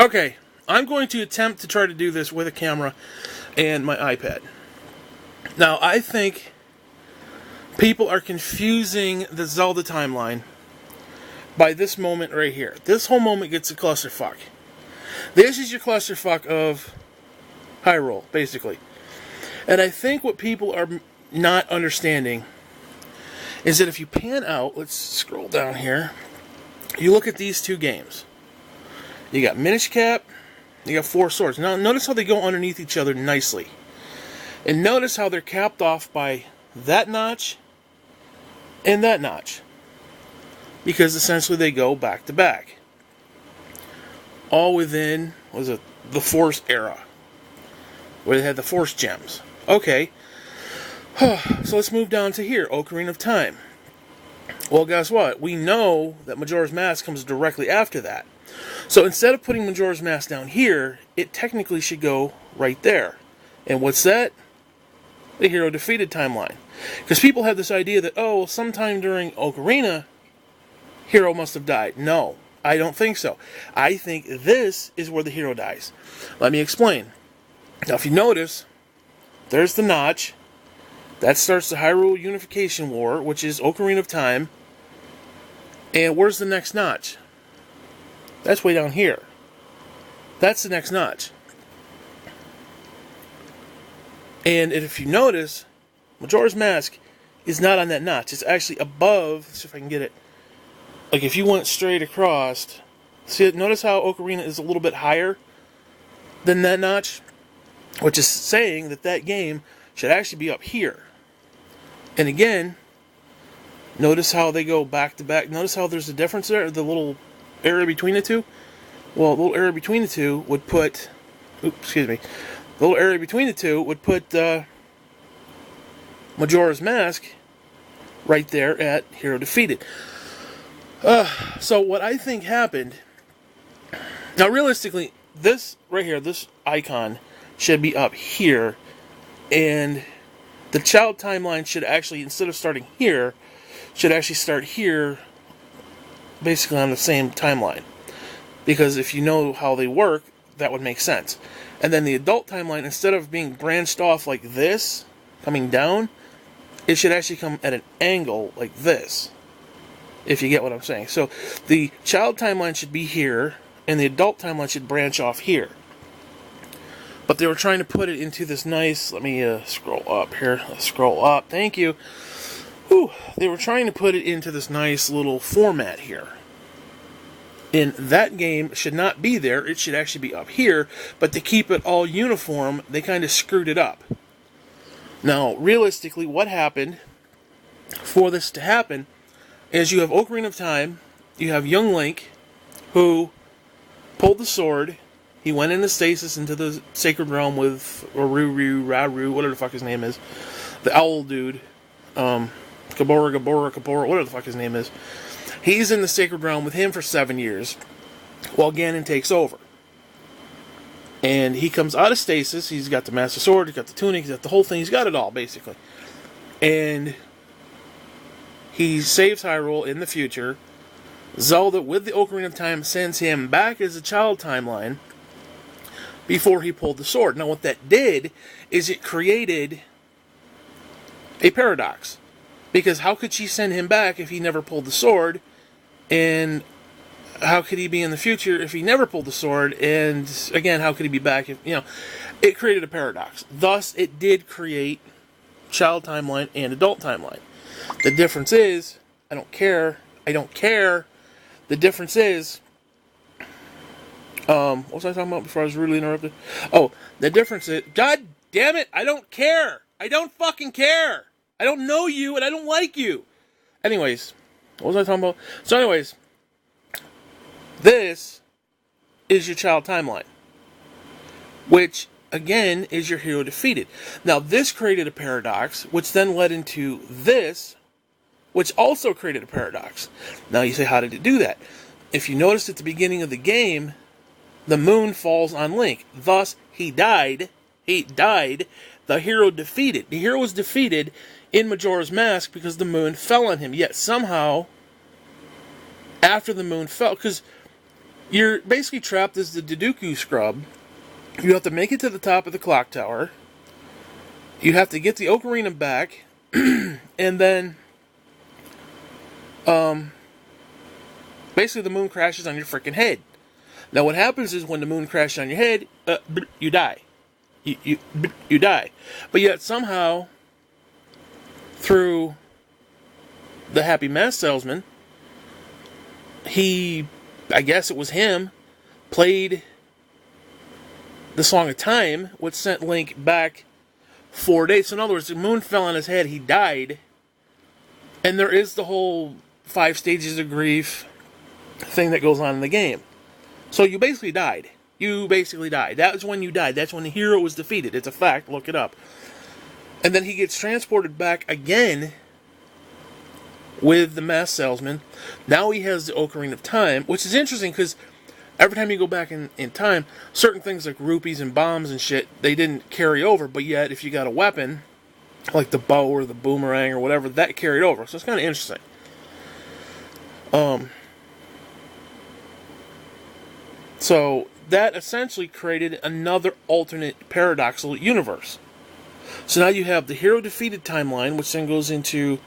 Okay, I'm going to attempt to try to do this with a camera and my iPad. Now, I think people are confusing the Zelda timeline by this moment right here. This whole moment gets a clusterfuck. This is your clusterfuck of Hyrule, basically. And I think what people are not understanding is that if you pan out, let's scroll down here, you look at these two games. You got Minish Cap, you got Four Swords. Now, notice how they go underneath each other nicely. And notice how they're capped off by that notch and that notch. Because essentially they go back to back. All within, was it the Force era, where they had the Force gems. Okay. So let's move down to here, Ocarina of Time. Well, guess what? We know that Majora's Mask comes directly after that. So instead of putting Majora's Mask down here, it technically should go right there. And what's that? The hero defeated timeline. Because people have this idea that, oh, well, sometime during Ocarina, hero must have died. No, I don't think so. I think this is where the hero dies. Let me explain. Now, if you notice, there's the notch. That starts the Hyrule Unification War, which is Ocarina of Time. And where's the next notch? That's way down here. That's the next notch. And if you notice, Majora's Mask is not on that notch. It's actually above. Let's see if I can get it. Like if you went straight across, see, notice how Ocarina is a little bit higher than that notch? Which is saying that that game should actually be up here. And again, notice how they go back to back. Notice how there's a difference there, the little area between the two? Well, the little area between the two would put... Oops, excuse me. The little area between the two would put Majora's Mask right there at Hero Defeated. So what I think happened... Now, realistically, this right here, this icon, should be up here. And the child timeline should actually, instead of starting here, should actually start here, basically on the same timeline. Because if you know how they work, that would make sense. And then the adult timeline, instead of being branched off like this, coming down, it should actually come at an angle like this. If you get what I'm saying. So the child timeline should be here, and the adult timeline should branch off here. But they were trying to put it into this nice... Let me scroll up here. Scroll up. Thank you. Whew. They were trying to put it into this nice little format here. And that game should not be there. It should actually be up here. But to keep it all uniform, they kind of screwed it up. Now, realistically, what happened for this to happen is you have Ocarina of Time. You have young Link, who pulled the sword. He went into stasis into the Sacred Realm with Raru, whatever the fuck his name is. The owl dude. Gabora, whatever the fuck his name is. He's in the Sacred Realm with him for 7 years, while Ganon takes over. And he comes out of stasis. He's got the Master Sword, he's got the tunic, he's got the whole thing. He's got it all, basically. And he saves Hyrule in the future. Zelda, with the Ocarina of Time, sends him back as a child timeline before he pulled the sword. Now, what that did is it created a paradox. Because how could she send him back if he never pulled the sword? And how could he be in the future if he never pulled the sword? And again, how could he be back if, it created a paradox. Thus, it did create child timeline and adult timeline. The difference is, I don't care. The difference is, what was I talking about before I was rudely interrupted? Oh, the difference is, God damn it, I don't care. I don't fucking care. I don't know you and I don't like you. Anyways, what was I talking about? So anyways, this is your child timeline, which again is your hero defeated. Now this created a paradox, which then led into this, which also created a paradox. Now you say, how did it do that? If you noticed at the beginning of the game, the moon falls on Link. Thus, he died. The hero defeated. The hero was defeated in Majora's Mask because the moon fell on him. Yet somehow, after the moon fell, because You're basically trapped as the Deduku scrub. You have to make it to the top of the clock tower. You have to get the ocarina back, and then, basically the moon crashes on your freaking head. Now what happens is when the moon crashes on your head, you die. You die. But yet somehow, through the happy mask salesman, I guess it was him, played the Song of Time, which sent Link back 4 days. So in other words, the moon fell on his head, he died, and there is the whole 5 stages of grief thing that goes on in the game. So you basically died. You basically died. That was when you died. That's when the hero was defeated. It's a fact. Look it up. And then he gets transported back again with the mask salesman. Now he has the Ocarina of Time, which is interesting because every time you go back in time, certain things like rupees and bombs and shit, they didn't carry over. But yet, if you got a weapon, like the bow or the boomerang or whatever, that carried over. So it's kind of interesting. So that essentially created another alternate paradoxical universe. So now you have the hero defeated timeline, which then goes into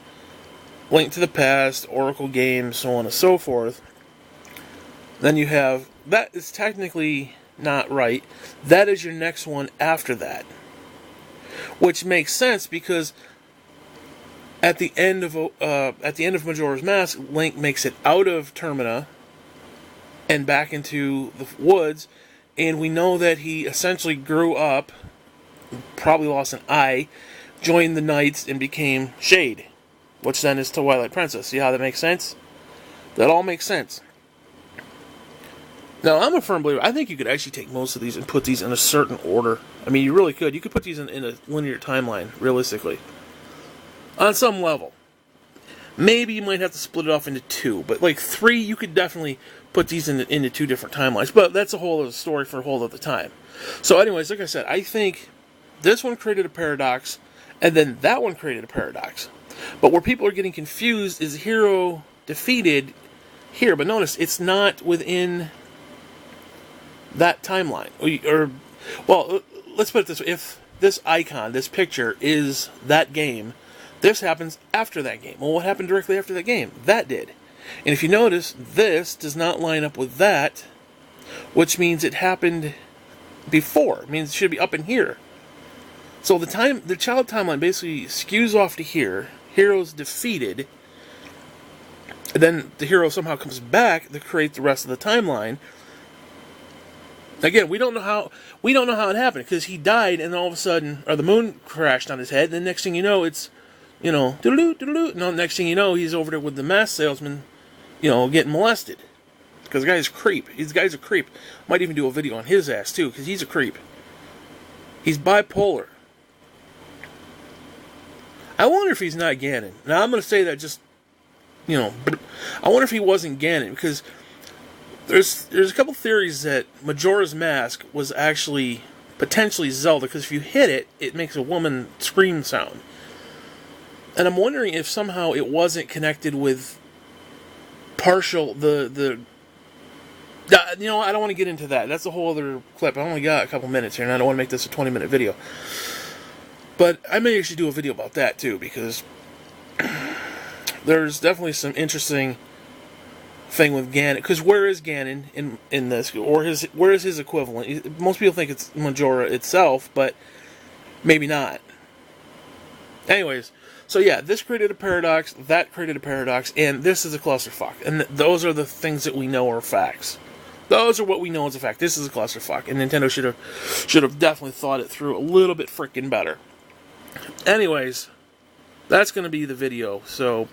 Link to the Past, Oracle games, so on and so forth. Then you have, that is technically not right. That is your next one after that. Which makes sense because at the end of Majora's Mask, Link makes it out of Termina and back into the woods, and we know that he essentially grew up, probably lost an eye, joined the Knights, and became Shade, which then is Twilight Princess. See how that makes sense? That all makes sense. Now, I'm a firm believer. I think you could actually take most of these and put these in a certain order. I mean, you really could. You could put these in a linear timeline, realistically. On some level. Maybe you might have to split it off into 2, but like 3, you could definitely put these into 2 different timelines. But that's a whole other story for a whole other time. So anyways, like I said, I think this one created a paradox, and then that one created a paradox. But where people are getting confused is hero defeated here. But notice, it's not within that timeline. Well, let's put it this way. If this icon, this picture, is that game, this happens after that game. Well, what happened directly after that game? That did. And if you notice, this does not line up with that, which means it happened before. It means it should be up in here. So the child timeline basically skews off to here. Hero's defeated. Then the hero somehow comes back to create the rest of the timeline. Again, we don't know how it happened, because he died and all of a sudden, or the moon crashed on his head, and the next thing you know, it's, doodaloo, doodaloo. No, next thing you know, he's over there with the mask salesman, getting molested. Because the guy's a creep. These guys are creep. Might even do a video on his ass, too, because he's a creep. He's bipolar. I wonder if he's not Ganon. Now, I'm going to say that just, I wonder if he wasn't Ganon, because there's a couple theories that Majora's Mask was actually potentially Zelda, because if you hit it, it makes a woman scream sound. And I'm wondering if somehow it wasn't connected with partial, I don't want to get into that. That's a whole other clip. I only got a couple minutes here, and I don't want to make this a 20-minute video. But I may actually do a video about that, too, because there's definitely some interesting thing with Ganon. Because where is Ganon in this? Or where is his equivalent? Most people think it's Majora itself, but maybe not. Anyways, so yeah, this created a paradox, that created a paradox, and this is a clusterfuck. And those are the things that we know are facts. Those are what we know as a fact. This is a clusterfuck, and Nintendo should have definitely thought it through a little bit freaking better. Anyways, that's going to be the video, so